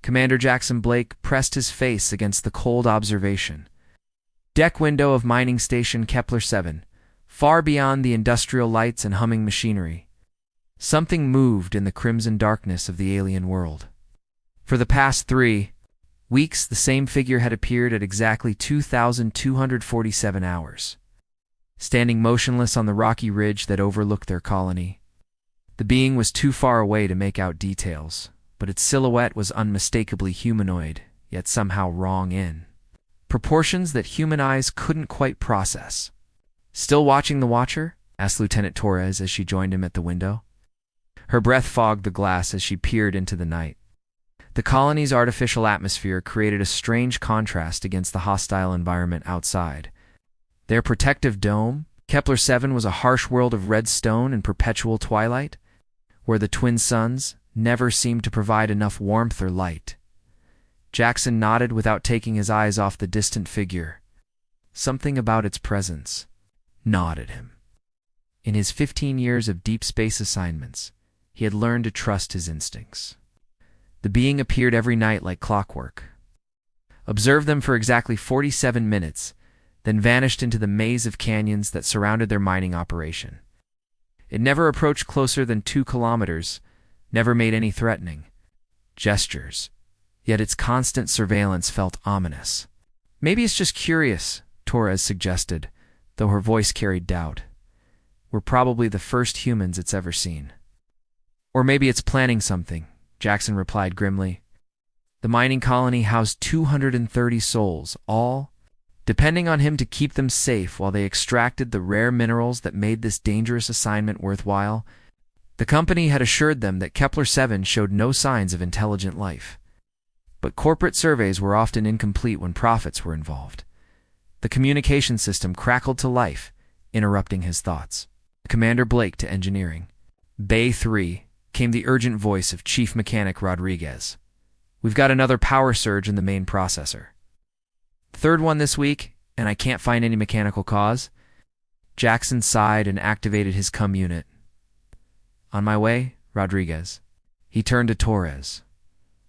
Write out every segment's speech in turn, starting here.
Commander Jackson Blake pressed his face against the cold observation. Deck window of mining station Kepler-7, far beyond the industrial lights and humming machinery. Something moved in the crimson darkness of the alien world. For the past 3 weeks, the same figure had appeared at exactly 2,247 hours, standing motionless on the rocky ridge that overlooked their colony. The being was too far away to make out details, but its silhouette was unmistakably humanoid, yet somehow wrong in proportions that human eyes couldn't quite process. "Still watching the Watcher?" asked Lieutenant Torres as she joined him at the window. Her breath fogged the glass as she peered into the night. The colony's artificial atmosphere created a strange contrast against the hostile environment outside. Their protective dome, Kepler-7, was a harsh world of red stone and perpetual twilight, where the twin suns never seemed to provide enough warmth or light. Jackson nodded without taking his eyes off the distant figure. Something about its presence gnawed at him. In his 15 years of deep space assignments, he had learned to trust his instincts. The being appeared every night like clockwork, observed them for exactly 47 minutes, then vanished into the maze of canyons that surrounded their mining operation. It never approached closer than 2 kilometers, never made any threatening gestures, yet its constant surveillance felt ominous. "Maybe it's just curious," Torres suggested, though her voice carried doubt. "We're probably the first humans it's ever seen." "Or maybe it's planning something," Jackson replied grimly. The mining colony housed 230 souls, all depending on him to keep them safe while they extracted the rare minerals that made this dangerous assignment worthwhile. The company had assured them that Kepler-7 showed no signs of intelligent life. But corporate surveys were often incomplete when profits were involved. The communication system crackled to life, interrupting his thoughts. Commander Blake to engineering. Bay 3 came the urgent voice of Chief Mechanic Rodriguez. "We've got another power surge in the main processor. Third one this week, and I can't find any mechanical cause." Jackson sighed and activated his CUM unit. "On my way, Rodriguez." He turned to Torres.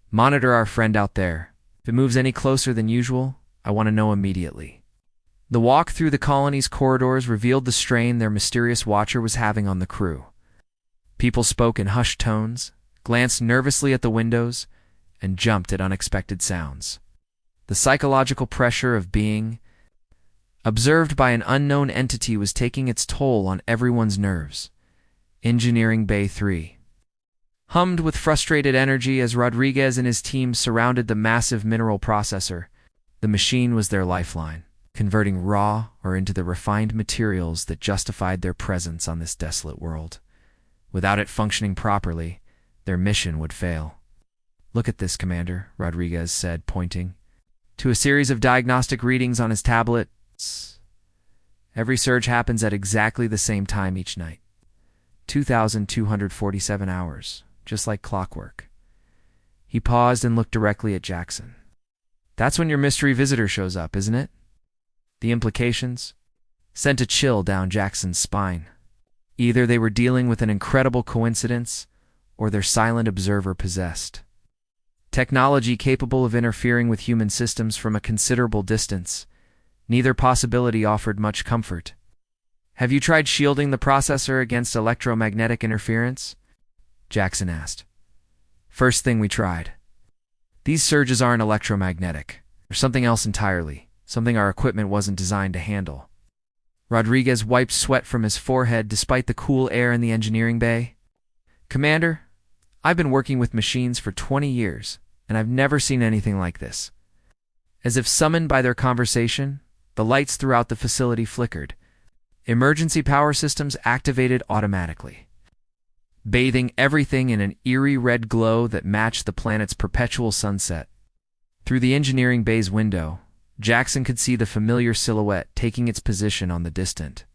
"Monitor our friend out there. If it moves any closer than usual, I want to know immediately." The walk through the colony's corridors revealed the strain their mysterious watcher was having on the crew. People spoke in hushed tones, glanced nervously at the windows, and jumped at unexpected sounds. The psychological pressure of being observed by an unknown entity was taking its toll on everyone's nerves. Engineering Bay 3 hummed with frustrated energy as Rodriguez and his team surrounded the massive mineral processor. The machine was their lifeline, converting raw ore into the refined materials that justified their presence on this desolate world. Without it functioning properly, their mission would fail. "Look at this, Commander," Rodriguez said, pointing to a series of diagnostic readings on his tablet. "Every surge happens at exactly the same time each night. 2,247 hours, just like clockwork." He paused and looked directly at Jackson. "That's when your mystery visitor shows up, isn't it?" The implications sent a chill down Jackson's spine. Either they were dealing with an incredible coincidence, or their silent observer possessed technology capable of interfering with human systems from a considerable distance. Neither possibility offered much comfort. "Have you tried shielding the processor against electromagnetic interference?" Jackson asked. "First thing we tried. These surges aren't electromagnetic. They're something else entirely, something our equipment wasn't designed to handle." Rodriguez wiped sweat from his forehead despite the cool air in the engineering bay. "Commander, I've been working with machines for 20 years, and I've never seen anything like this." As if summoned by their conversation, the lights throughout the facility flickered. Emergency power systems activated automatically, bathing everything in an eerie red glow that matched the planet's perpetual sunset. Through the engineering bay's window, Jackson could see the familiar silhouette taking its position on the distant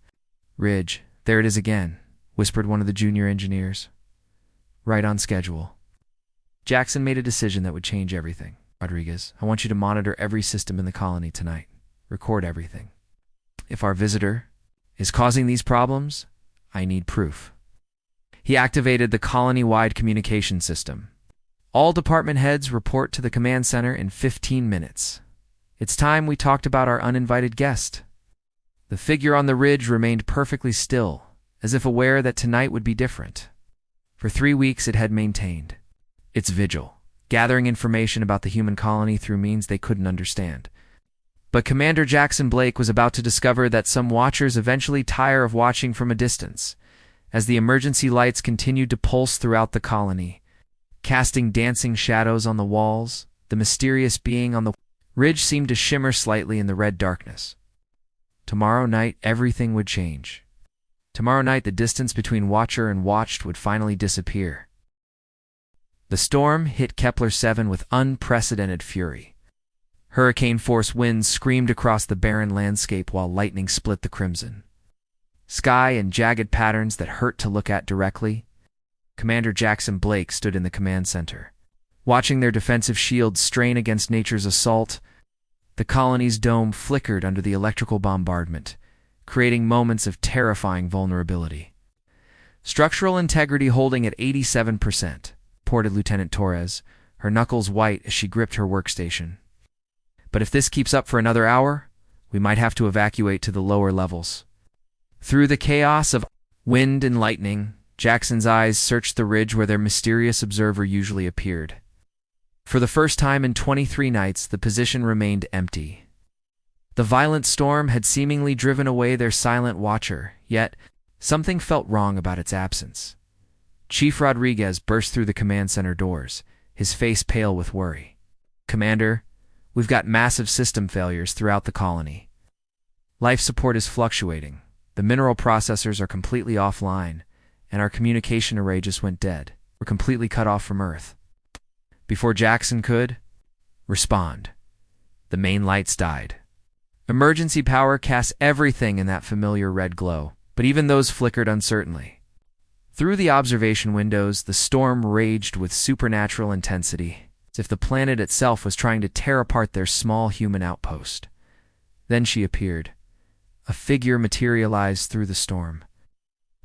ridge. "There it is again," whispered one of the junior engineers. "Right on schedule." Jackson made a decision that would change everything. "Rodriguez, I want you to monitor every system in the colony tonight. Record everything. If our visitor is causing these problems, I need proof." He activated the colony-wide communication system. All department heads report to the command center in 15 minutes. It's time we talked about our uninvited guest. The figure on the ridge remained perfectly still, as if aware that tonight would be different. For 3 weeks it had maintained its vigil, gathering information about the human colony through means they couldn't understand. But Commander Jackson Blake was about to discover that some watchers eventually tire of watching from a distance, as the emergency lights continued to pulse throughout the colony, casting dancing shadows on the walls. The mysterious being on the ridge seemed to shimmer slightly in the red darkness. Tomorrow night, everything would change. Tomorrow night, the distance between watcher and watched would finally disappear. The storm hit Kepler-7 with unprecedented fury. Hurricane-force winds screamed across the barren landscape while lightning split the crimson sky in jagged patterns that hurt to look at directly. Commander Jackson Blake stood in the command center, watching their defensive shields strain against nature's assault. The colony's dome flickered under the electrical bombardment, creating moments of terrifying vulnerability. Structural integrity holding at 87%, reported Lieutenant Torres, her knuckles white as she gripped her workstation. But if this keeps up for another hour, we might have to evacuate to the lower levels. Through the chaos of wind and lightning, Jackson's eyes searched the ridge where their mysterious observer usually appeared. For the first time in 23 nights, the position remained empty. The violent storm had seemingly driven away their silent watcher, yet something felt wrong about its absence. Chief Rodriguez burst through the command center doors, his face pale with worry. "Commander, we've got massive system failures throughout the colony. Life support is fluctuating, the mineral processors are completely offline, and our communication array just went dead. We're completely cut off from Earth." Before Jackson could respond, the main lights died. Emergency power cast everything in that familiar red glow, but even those flickered uncertainly. Through the observation windows, the storm raged with supernatural intensity, as if the planet itself was trying to tear apart their small human outpost. Then she appeared. A figure materialized through the storm,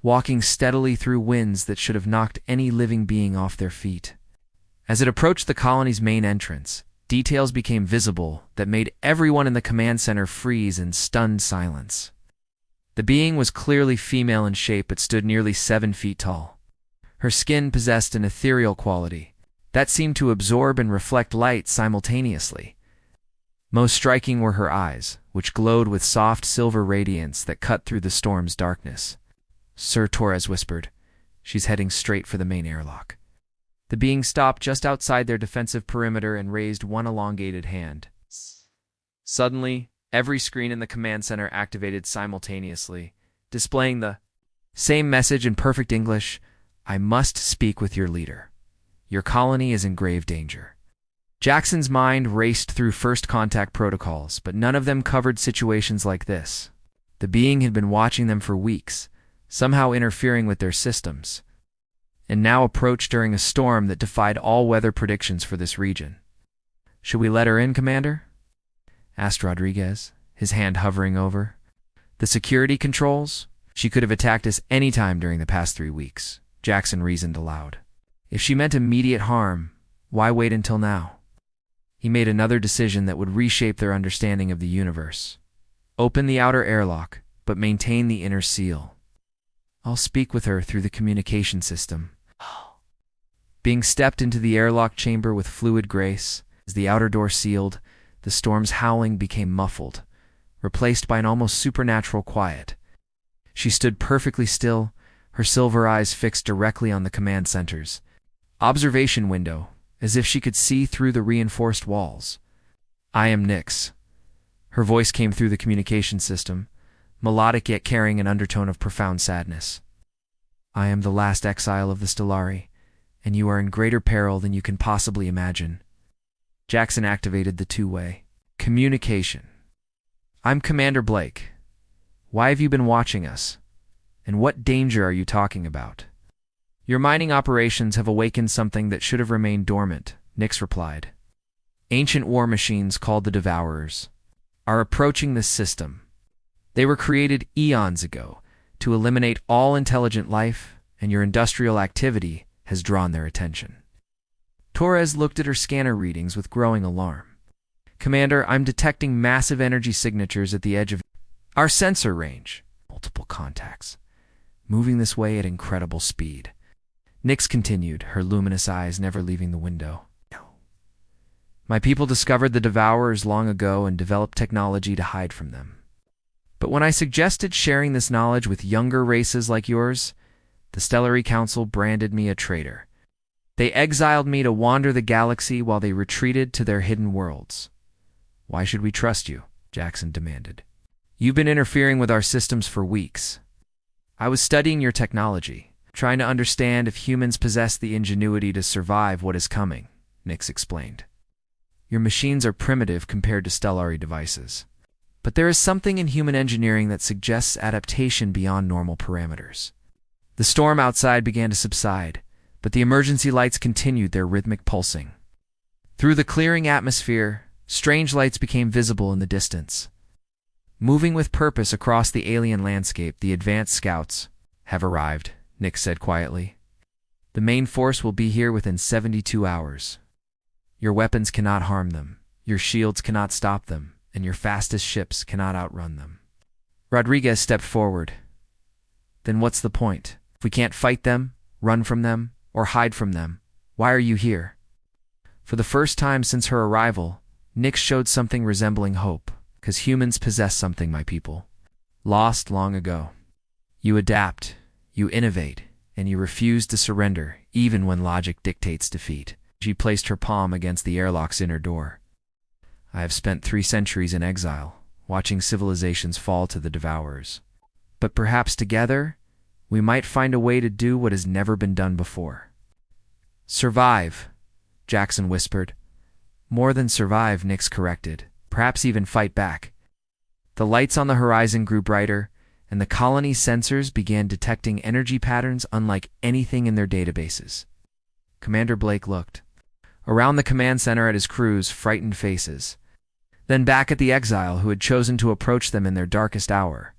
walking steadily through winds that should have knocked any living being off their feet. As it approached the colony's main entrance, details became visible that made everyone in the command center freeze in stunned silence. The being was clearly female in shape but stood nearly 7 feet tall. Her skin possessed an ethereal quality that seemed to absorb and reflect light simultaneously. Most striking were her eyes, which glowed with soft silver radiance that cut through the storm's darkness. "Sir," Torres whispered, "she's heading straight for the main airlock." The being stopped just outside their defensive perimeter and raised one elongated hand. Suddenly, every screen in the command center activated simultaneously, displaying the same message in perfect English: "I must speak with your leader. Your colony is in grave danger." Jackson's mind raced through first contact protocols, but none of them covered situations like this. The being had been watching them for weeks, somehow interfering with their systems, and now approached during a storm that defied all weather predictions for this region. "Should we let her in, Commander?" asked Rodriguez, his hand hovering over the security controls. "She could have attacked us any time during the past 3 weeks," Jackson reasoned aloud. "If she meant immediate harm, why wait until now?" He made another decision that would reshape their understanding of the universe. Open the outer airlock, but maintain the inner seal. "I'll speak with her through the communication system." Being stepped into the airlock chamber with fluid grace, as the outer door sealed, the storm's howling became muffled, replaced by an almost supernatural quiet. She stood perfectly still, her silver eyes fixed directly on the command center's observation window, as if she could see through the reinforced walls. "I am Nyx." Her voice came through the communication system, melodic yet carrying an undertone of profound sadness. "I am the last exile of the Stellari, and you are in greater peril than you can possibly imagine." Jackson activated the two-way communication. "I'm Commander Blake. Why have you been watching us? And what danger are you talking about?" "Your mining operations have awakened something that should have remained dormant," Nyx replied. "Ancient war machines called the Devourers are approaching this system. They were created eons ago to eliminate all intelligent life, and your industrial activity has drawn their attention." Torres looked at her scanner readings with growing alarm. Commander, I'm detecting massive energy signatures at the edge of our sensor range. Multiple contacts, moving this way at incredible speed. Nyx continued, her luminous eyes never leaving the window. My people discovered the Devourers long ago and developed technology to hide from them. But when I suggested sharing this knowledge with younger races like yours, the Stellary Council branded me a traitor. They exiled me to wander the galaxy while they retreated to their hidden worlds. Why should we trust you? Jackson demanded. You've been interfering with our systems for weeks. I was studying your technology, trying to understand if humans possess the ingenuity to survive what is coming, Nyx explained. Your machines are primitive compared to Stellary devices. But there is something in human engineering that suggests adaptation beyond normal parameters. The storm outside began to subside, but the emergency lights continued their rhythmic pulsing. Through the clearing atmosphere, strange lights became visible in the distance. Moving with purpose across the alien landscape, the advanced scouts have arrived, Nyx said quietly. The main force will be here within 72 hours. Your weapons cannot harm them, your shields cannot stop them, and your fastest ships cannot outrun them. Rodriguez stepped forward. Then what's the point? If we can't fight them, run from them, or hide from them, why are you here? For the first time since her arrival, Nyx showed something resembling hope, because humans possess something, my people. Lost long ago. You adapt, you innovate, and you refuse to surrender, even when logic dictates defeat. She placed her palm against the airlock's inner door. I have spent 3 centuries in exile, watching civilizations fall to the Devourers. But perhaps together, we might find a way to do what has never been done before. Survive, Jackson whispered. More than survive, Nyx corrected. Perhaps even fight back. The lights on the horizon grew brighter, and the colony's sensors began detecting energy patterns unlike anything in their databases. Commander Blake looked. Around the command center at his crew's frightened faces. Then back at the exile who had chosen to approach them in their darkest hour.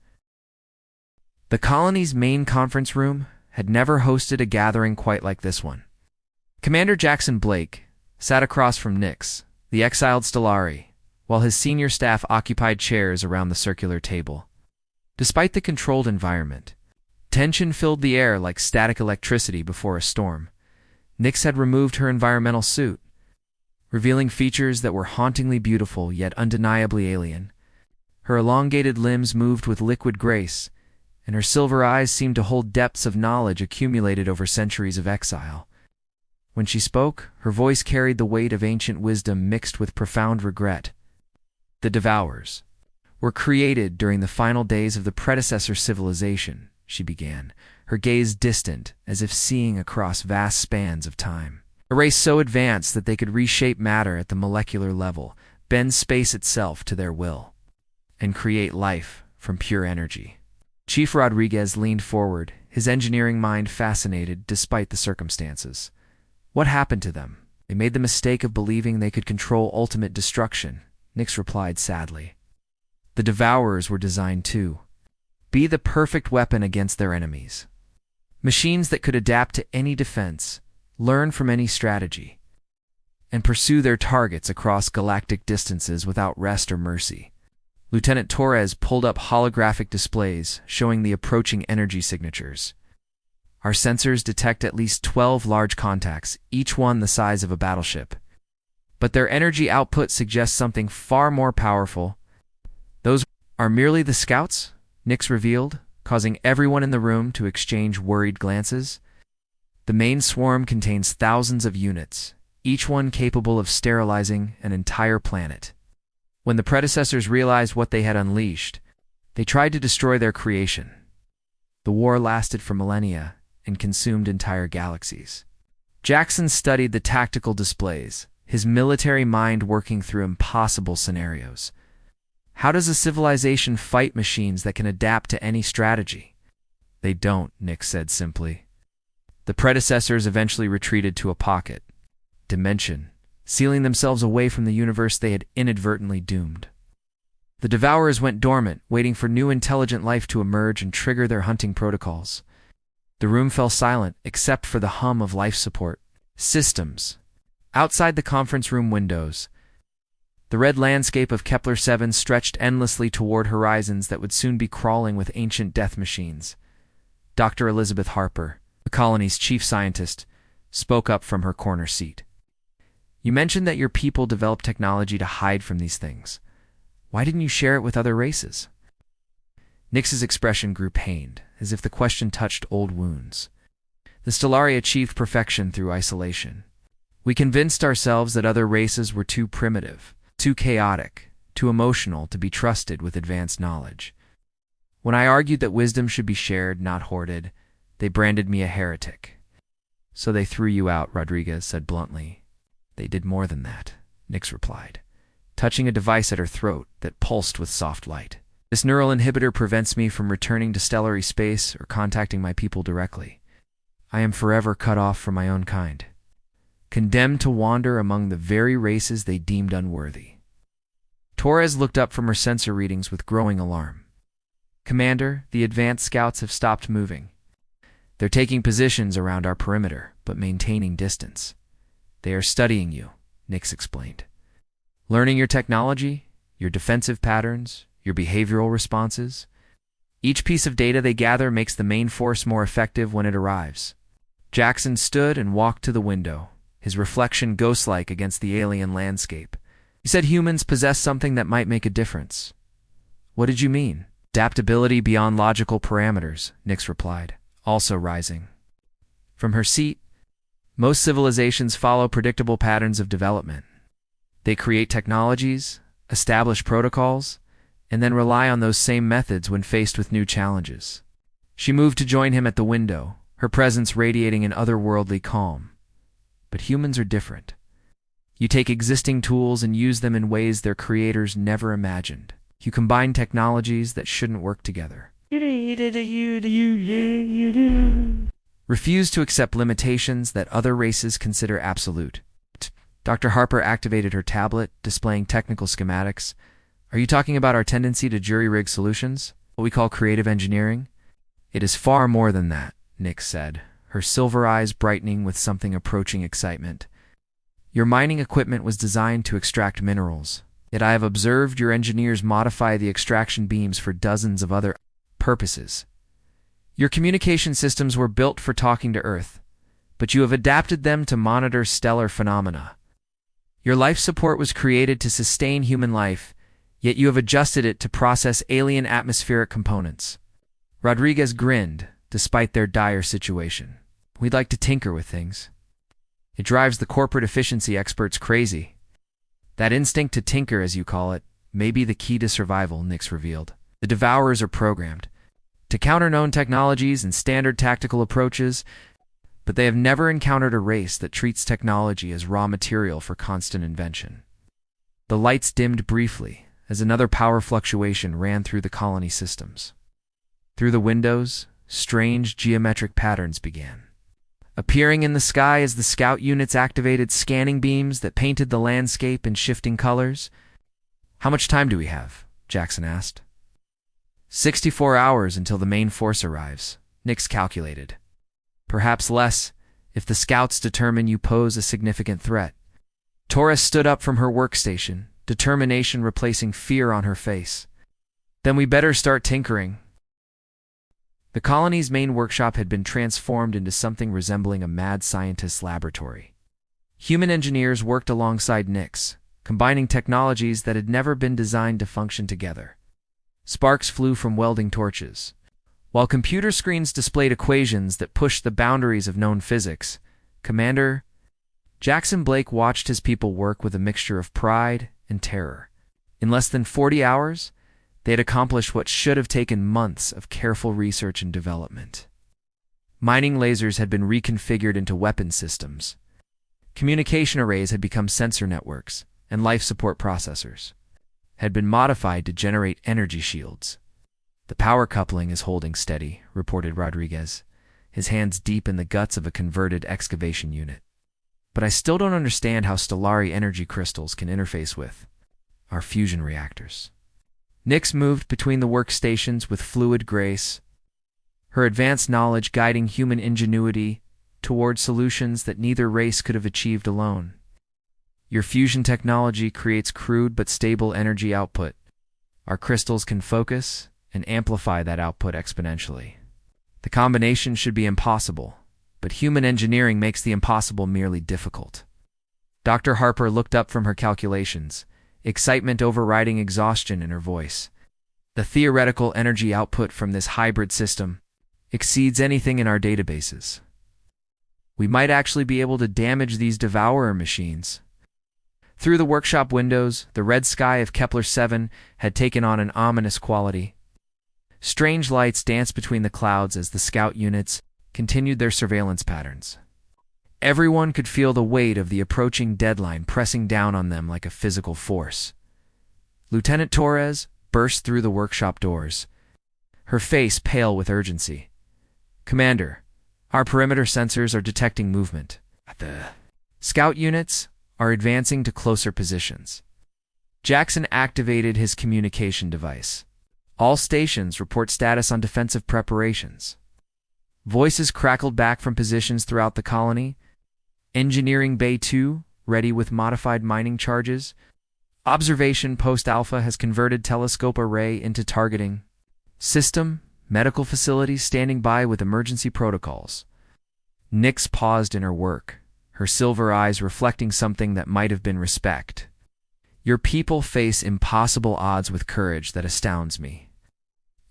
The colony's main conference room had never hosted a gathering quite like this one. Commander Jackson Blake sat across from Nyx, the exiled Stellari, while his senior staff occupied chairs around the circular table. Despite the controlled environment, tension filled the air like static electricity before a storm. Nyx had removed her environmental suit, revealing features that were hauntingly beautiful yet undeniably alien. Her elongated limbs moved with liquid grace, and her silver eyes seemed to hold depths of knowledge accumulated over centuries of exile. When she spoke, her voice carried the weight of ancient wisdom mixed with profound regret. The Devourers were created during the final days of the predecessor civilization, she began, her gaze distant, as if seeing across vast spans of time. A race so advanced that they could reshape matter at the molecular level, bend space itself to their will, and create life from pure energy. Chief Rodriguez leaned forward, his engineering mind fascinated despite the circumstances. What happened to them? They made the mistake of believing they could control ultimate destruction, Nyx replied sadly. The Devourers were designed to be the perfect weapon against their enemies. Machines that could adapt to any defense, learn from any strategy, and pursue their targets across galactic distances without rest or mercy. Lieutenant Torres pulled up holographic displays showing the approaching energy signatures. Our sensors detect at least 12 large contacts, each one the size of a battleship. But their energy output suggests something far more powerful. Those are merely the scouts, Nyx revealed, causing everyone in the room to exchange worried glances. The main swarm contains thousands of units, each one capable of sterilizing an entire planet. When the predecessors realized what they had unleashed, they tried to destroy their creation. The war lasted for millennia and consumed entire galaxies. Jackson studied the tactical displays, his military mind working through impossible scenarios. How does a civilization fight machines that can adapt to any strategy? They don't, Nyx said simply. The predecessors eventually retreated to a pocket dimension, sealing themselves away from the universe they had inadvertently doomed. The Devourers went dormant, waiting for new intelligent life to emerge and trigger their hunting protocols. The room fell silent, except for the hum of life support systems Outside the conference room windows, the red landscape of Kepler-7 stretched endlessly toward horizons that would soon be crawling with ancient death machines. Dr. Elizabeth Harper, the colony's chief scientist, spoke up from her corner seat. You mentioned that your people developed technology to hide from these things. Why didn't you share it with other races? Nix's expression grew pained, as if the question touched old wounds. The Stellari achieved perfection through isolation. We convinced ourselves that other races were too primitive, too chaotic, too emotional to be trusted with advanced knowledge. When I argued that wisdom should be shared, not hoarded, they branded me a heretic. So they threw you out, Rodriguez said bluntly. They did more than that, Nix replied, touching a device at her throat that pulsed with soft light. This neural inhibitor prevents me from returning to stellary space or contacting my people directly. I am forever cut off from my own kind, condemned to wander among the very races they deemed unworthy. Torres looked up from her sensor readings with growing alarm. Commander, the advanced scouts have stopped moving. They're taking positions around our perimeter, but maintaining distance. They are studying you, Nix explained. Learning your technology, your defensive patterns, your behavioral responses. Each piece of data they gather makes the main force more effective when it arrives. Jackson stood and walked to the window, his reflection ghost-like against the alien landscape. He said humans possess something that might make a difference. What did you mean? Adaptability beyond logical parameters, Nix replied, also rising. From her seat, most civilizations follow predictable patterns of development. They create technologies, establish protocols, and then rely on those same methods when faced with new challenges. She moved to join him at the window, her presence radiating an otherworldly calm. But humans are different. You take existing tools and use them in ways their creators never imagined. You combine technologies that shouldn't work together. Refuse to accept limitations that other races consider absolute. Dr. Harper activated her tablet, displaying technical schematics. Are you talking about our tendency to jury-rig solutions? What we call creative engineering? It is far more than that, Nix said, her silver eyes brightening with something approaching excitement. Your mining equipment was designed to extract minerals. Yet I have observed your engineers modify the extraction beams for dozens of other purposes. Your communication systems were built for talking to Earth, but you have adapted them to monitor stellar phenomena. Your life support was created to sustain human life, yet you have adjusted it to process alien atmospheric components. Rodriguez grinned, despite their dire situation. We'd like to tinker with things. It drives the corporate efficiency experts crazy. That instinct to tinker, as you call it, may be the key to survival, Nix revealed. The Devourers are programmed to counter known technologies and standard tactical approaches, but they have never encountered a race that treats technology as raw material for constant invention. The lights dimmed briefly as another power fluctuation ran through the colony systems. Through the windows, strange geometric patterns began appearing in the sky as the scout units activated scanning beams that painted the landscape in shifting colors. How much time do we have? Jackson asked. 64 hours until the main force arrives, Nix calculated. Perhaps less, if the scouts determine you pose a significant threat. Torres stood up from her workstation, determination replacing fear on her face. Then we better start tinkering. The colony's main workshop had been transformed into something resembling a mad scientist's laboratory. Human engineers worked alongside Nix, combining technologies that had never been designed to function together. Sparks flew from welding torches, while computer screens displayed equations that pushed the boundaries of known physics. Commander Jackson Blake watched his people work with a mixture of pride and terror. In less than 40 hours, they had accomplished what should have taken months of careful research and development. Mining lasers had been reconfigured into weapon systems. Communication arrays had become sensor networks, and life support processors had been modified to generate energy shields. The power coupling is holding steady, reported Rodriguez, his hands deep in the guts of a converted excavation unit. But I still don't understand how Stellari energy crystals can interface with our fusion reactors. Nix moved between the workstations with fluid grace, her advanced knowledge guiding human ingenuity toward solutions that neither race could have achieved alone. Your fusion technology creates crude but stable energy output. Our crystals can focus and amplify that output exponentially. The combination should be impossible, but human engineering makes the impossible merely difficult. Dr. Harper looked up from her calculations, excitement overriding exhaustion in her voice. The theoretical energy output from this hybrid system exceeds anything in our databases. We might actually be able to damage these devourer machines. Through the workshop windows, the red sky of Kepler-7 had taken on an ominous quality. Strange lights danced between the clouds as the scout units continued their surveillance patterns. Everyone could feel the weight of the approaching deadline pressing down on them like a physical force. Lieutenant Torres burst through the workshop doors, her face pale with urgency. "Commander, our perimeter sensors are detecting movement. The scout units are advancing to closer positions." Jackson activated his communication device. "All stations report status on defensive preparations." Voices crackled back from positions throughout the colony. "Engineering Bay 2, ready with modified mining charges. Observation Post Alpha has converted telescope array into targeting system. Medical facilities standing by with emergency protocols." Nyx paused in her work, her silver eyes reflecting something that might have been respect. "Your people face impossible odds with courage that astounds me.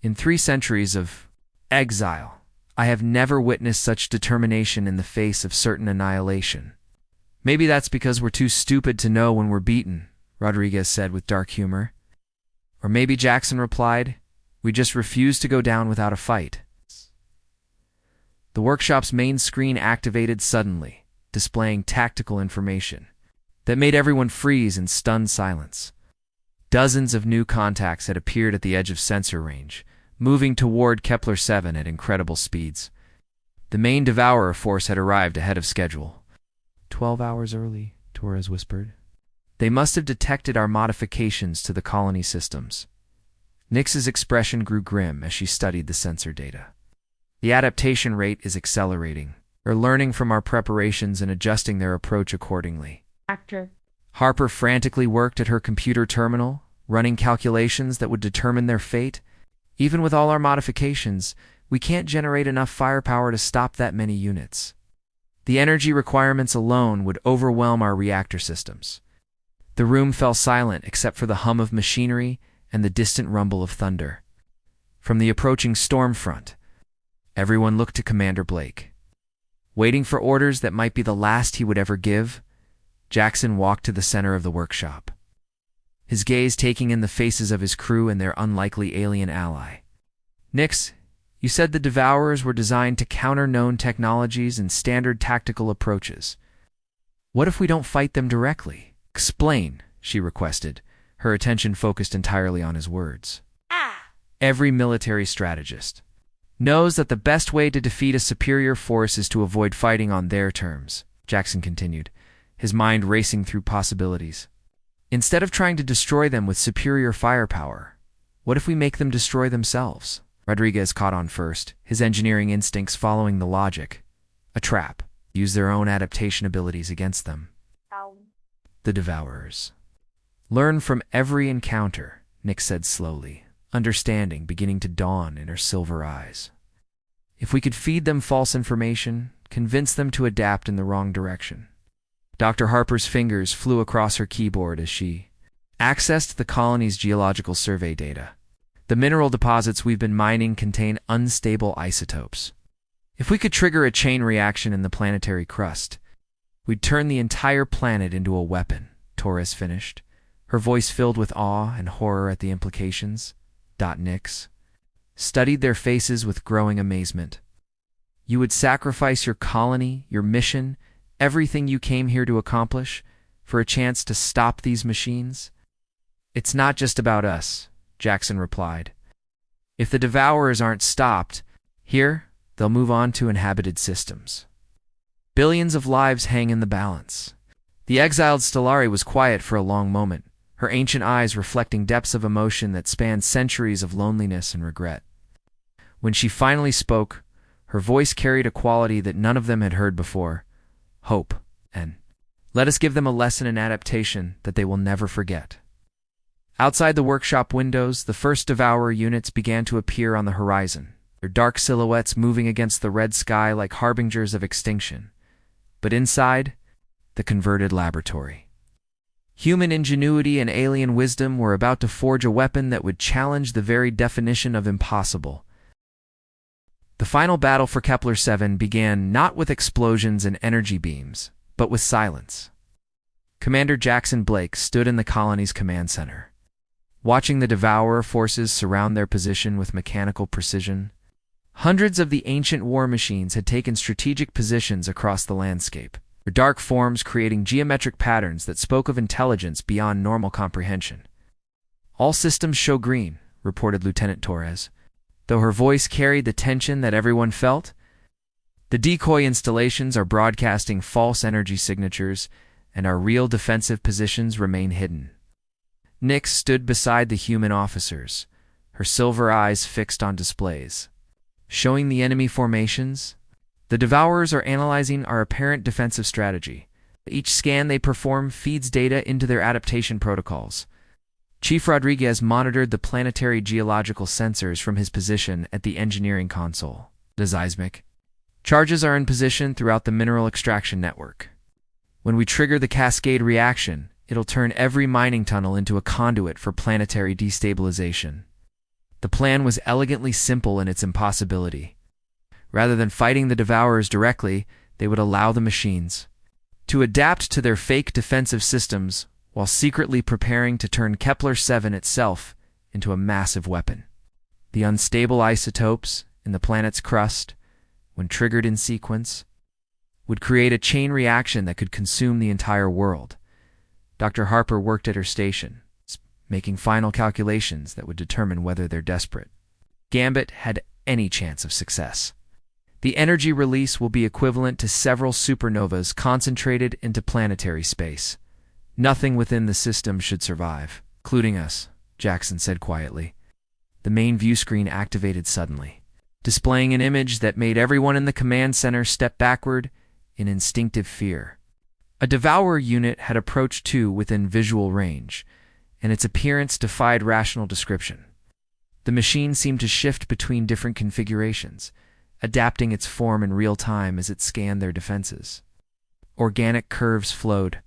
In 3 centuries of exile, I have never witnessed such determination in the face of certain annihilation." "Maybe that's because we're too stupid to know when we're beaten," Rodriguez said with dark humor. "Or maybe," Jackson replied, "we just refuse to go down without a fight." The workshop's main screen activated suddenly, displaying tactical information that made everyone freeze in stunned silence. Dozens of new contacts had appeared at the edge of sensor range, moving toward Kepler-7 at incredible speeds. The main devourer force had arrived ahead of schedule. 12 hours early, Torres whispered. "They must have detected our modifications to the colony systems." Nyx's expression grew grim as she studied the sensor data. "The adaptation rate is accelerating. They're learning from our preparations and adjusting their approach accordingly." Harper frantically worked at her computer terminal, running calculations that would determine their fate. "Even with all our modifications, we can't generate enough firepower to stop that many units. The energy requirements alone would overwhelm our reactor systems." The room fell silent except for the hum of machinery and the distant rumble of thunder. From the approaching storm front, everyone looked to Commander Blake. Waiting for orders that might be the last he would ever give, Jackson walked to the center of the workshop, his gaze taking in the faces of his crew and their unlikely alien ally. "Nyx, you said the Devourers were designed to counter known technologies and standard tactical approaches. What if we don't fight them directly? Explain," she requested, her attention focused entirely on his words. "Every military strategist knows that the best way to defeat a superior force is to avoid fighting on their terms," Jackson continued, his mind racing through possibilities. "Instead of trying to destroy them with superior firepower, what if we make them destroy themselves?" Rodriguez caught on first, his engineering instincts following the logic. "A trap. Use their own adaptation abilities against them." "The Devourers learn from every encounter," Nyx said slowly, understanding beginning to dawn in her silver eyes. "If we could feed them false information, convince them to adapt in the wrong direction." Dr. Harper's fingers flew across her keyboard as she accessed the colony's geological survey data. "The mineral deposits we've been mining contain unstable isotopes. If we could trigger a chain reaction in the planetary crust, we'd turn the entire planet into a weapon," Torres finished, her voice filled with awe and horror at the implications. Nyx studied their faces with growing amazement. "You would sacrifice your colony, your mission, everything you came here to accomplish, for a chance to stop these machines?" "It's not just about us," Jackson replied. "If the Devourers aren't stopped here, they'll move on to inhabited systems. Billions of lives hang in the balance." The exiled Stellari was quiet for a long moment, her ancient eyes reflecting depths of emotion that spanned centuries of loneliness and regret. When she finally spoke, her voice carried a quality that none of them had heard before: hope and Let us give them a lesson in adaptation that they will never forget. Outside the workshop windows, the first Devourer units began to appear on the horizon, their dark silhouettes moving against the red sky like harbingers of extinction. But inside, the converted laboratory. Human ingenuity and alien wisdom were about to forge a weapon that would challenge the very definition of impossible. The final battle for Kepler-7 began not with explosions and energy beams, but with silence. Commander Jackson Blake stood in the colony's command center, watching the Devourer forces surround their position with mechanical precision. Hundreds of the ancient war machines had taken strategic positions across the landscape, their dark forms creating geometric patterns that spoke of intelligence beyond normal comprehension. "All systems show green," reported Lieutenant Torres, though her voice carried the tension that everyone felt. "The decoy installations are broadcasting false energy signatures, and our real defensive positions remain hidden." Nyx stood beside the human officers, her silver eyes fixed on displays, showing the enemy formations. "The Devourers are analyzing our apparent defensive strategy. Each scan they perform feeds data into their adaptation protocols." Chief Rodriguez monitored the planetary geological sensors from his position at the engineering console. "The seismic charges are in position throughout the mineral extraction network. When we trigger the cascade reaction, it'll turn every mining tunnel into a conduit for planetary destabilization." The plan was elegantly simple in its impossibility. Rather than fighting the Devourers directly, they would allow the machines to adapt to their fake defensive systems while secretly preparing to turn Kepler-7 itself into a massive weapon. The unstable isotopes in the planet's crust, when triggered in sequence, would create a chain reaction that could consume the entire world. Dr. Harper worked at her station, making final calculations that would determine whether their desperate gambit had any chance of success. The energy release will be equivalent to several supernovas concentrated into planetary space. "Nothing within the system should survive, including us," Jackson said quietly. The main view screen activated suddenly, displaying an image that made everyone in the command center step backward in instinctive fear. A Devourer unit had approached to within visual range, and its appearance defied rational description. The machine seemed to shift between different configurations, adapting its form in real time as it scanned their defenses. Organic curves flowed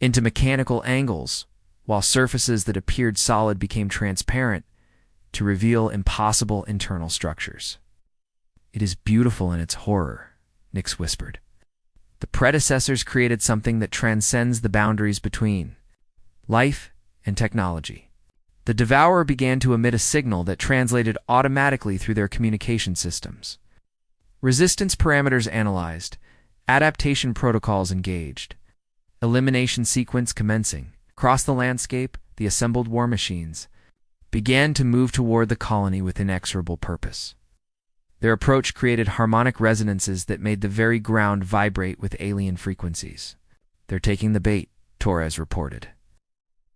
into mechanical angles, while surfaces that appeared solid became transparent to reveal impossible internal structures. "It is beautiful in its horror," Nyx whispered. "The predecessors created something that transcends the boundaries between life and technology." The Devourer began to emit a signal that translated automatically through their communication systems. Resistance parameters analyzed, adaptation protocols engaged, elimination sequence commencing. Across the landscape, the assembled war machines began to move toward the colony with inexorable purpose. Their approach created harmonic resonances that made the very ground vibrate with alien frequencies. "They're taking the bait," Torres reported.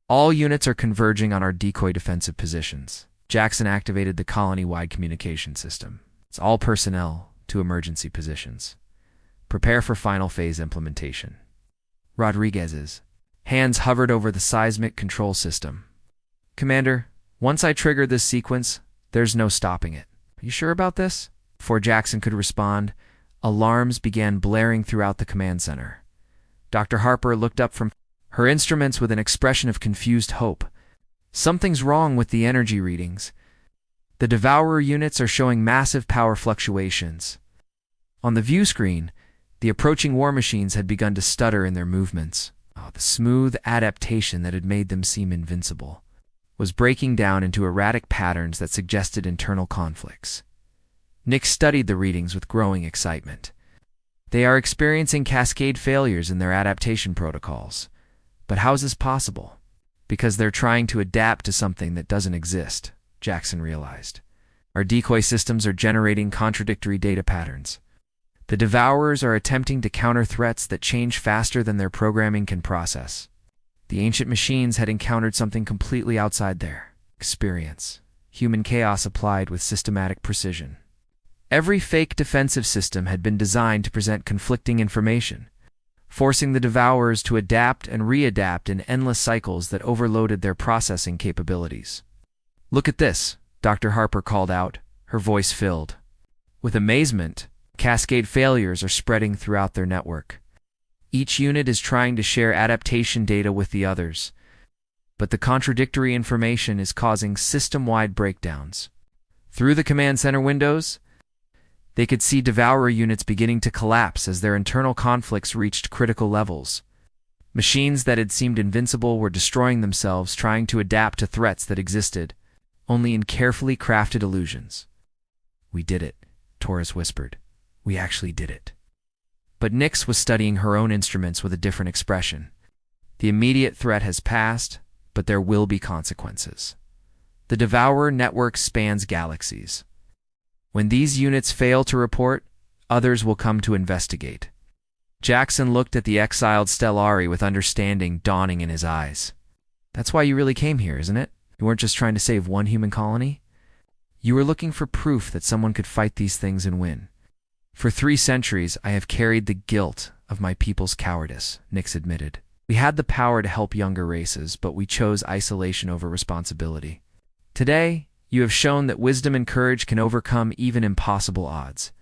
"All units are converging on our decoy defensive positions." Jackson activated the colony-wide communication system. "It's all personnel to emergency positions. Prepare for final phase implementation." Rodriguez's hands hovered over the seismic control system. "Commander, once I trigger this sequence, there's no stopping it. Are you sure about this?" Before Jackson could respond, alarms began blaring throughout the command center. Dr. Harper looked up from her instruments with an expression of confused hope. "Something's wrong with the energy readings. The Devourer units are showing massive power fluctuations." On the view screen, the approaching war machines had begun to stutter in their movements. The smooth adaptation that had made them seem invincible was breaking down into erratic patterns that suggested internal conflicts. Nyx studied the readings with growing excitement. "They are experiencing cascade failures in their adaptation protocols. But how is this possible?" "Because they're trying to adapt to something that doesn't exist," Jackson realized. "Our decoy systems are generating contradictory data patterns. The Devourers are attempting to counter threats that change faster than their programming can process." The ancient machines had encountered something completely outside their experience. Human chaos applied with systematic precision. Every fake defensive system had been designed to present conflicting information. forcing the devourers to adapt and readapt in endless cycles that overloaded their processing capabilities. "Look at this," Dr. Harper called out, her voice filled with amazement. Cascade failures are spreading throughout their network. Each unit is trying to share adaptation data with the others, but the contradictory information is causing system-wide breakdowns. Through the command center windows, they could see devourer units beginning to collapse as their internal conflicts reached critical levels. Machines that had seemed invincible were destroying themselves, trying to adapt to threats that existed only in carefully crafted illusions. "We did it," Taurus whispered. "We actually did it." But Nyx was studying her own instruments with a different expression. "The immediate threat has passed, but there will be consequences. The Devourer network spans galaxies. When these units fail to report, others will come to investigate." Jackson looked at the exiled Stellari with understanding dawning in his eyes. "That's why you really came here, isn't it? You weren't just trying to save one human colony? You were looking for proof that someone could fight these things and win." "For 3 centuries, I have carried the guilt of my people's cowardice," Nyx admitted. "We had the power to help younger races, but we chose isolation over responsibility. Today, you have shown that wisdom and courage can overcome even impossible odds."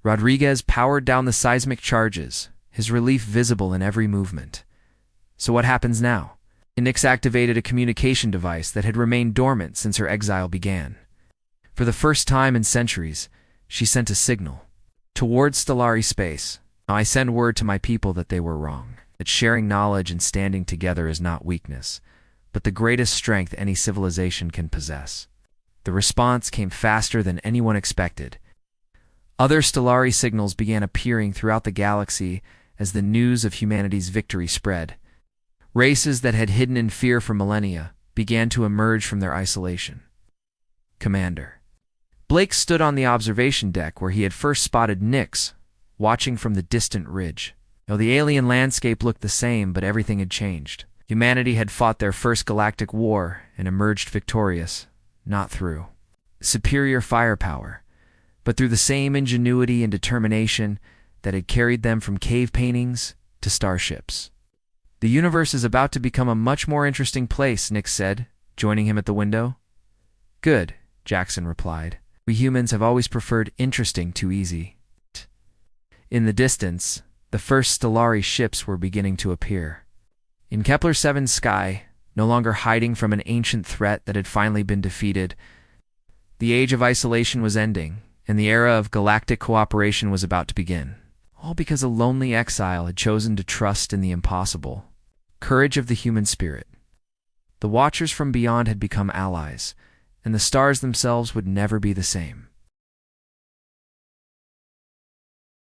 Rodriguez powered down the seismic charges, his relief visible in every movement. "So what happens now?" Nyx activated a communication device that had remained dormant since her exile began. For the first time in centuries, she sent a signal towards Stellari space. "I send word to my people that they were wrong, that sharing knowledge and standing together is not weakness, but the greatest strength any civilization can possess." The response came faster than anyone expected. Other Stellari signals began appearing throughout the galaxy as the news of humanity's victory spread. Races that had hidden in fear for millennia began to emerge from their isolation. "Commander." Blake stood on the observation deck where he had first spotted Nyx, watching from the distant ridge. The alien landscape looked the same, but everything had changed. Humanity had fought their first galactic war and emerged victorious, not through superior firepower, but through the same ingenuity and determination that had carried them from cave paintings to starships. "The universe is about to become a much more interesting place," Nyx said, joining him at the window. "Good," Jackson replied. "We humans have always preferred interesting to easy." In the distance, the first Stellari ships were beginning to appear. In Kepler-7's sky, no longer hiding from an ancient threat that had finally been defeated, the age of isolation was ending, and the era of galactic cooperation was about to begin. All because a lonely exile had chosen to trust in the impossible courage of the human spirit. The Watchers from beyond had become allies, and the stars themselves would never be the same.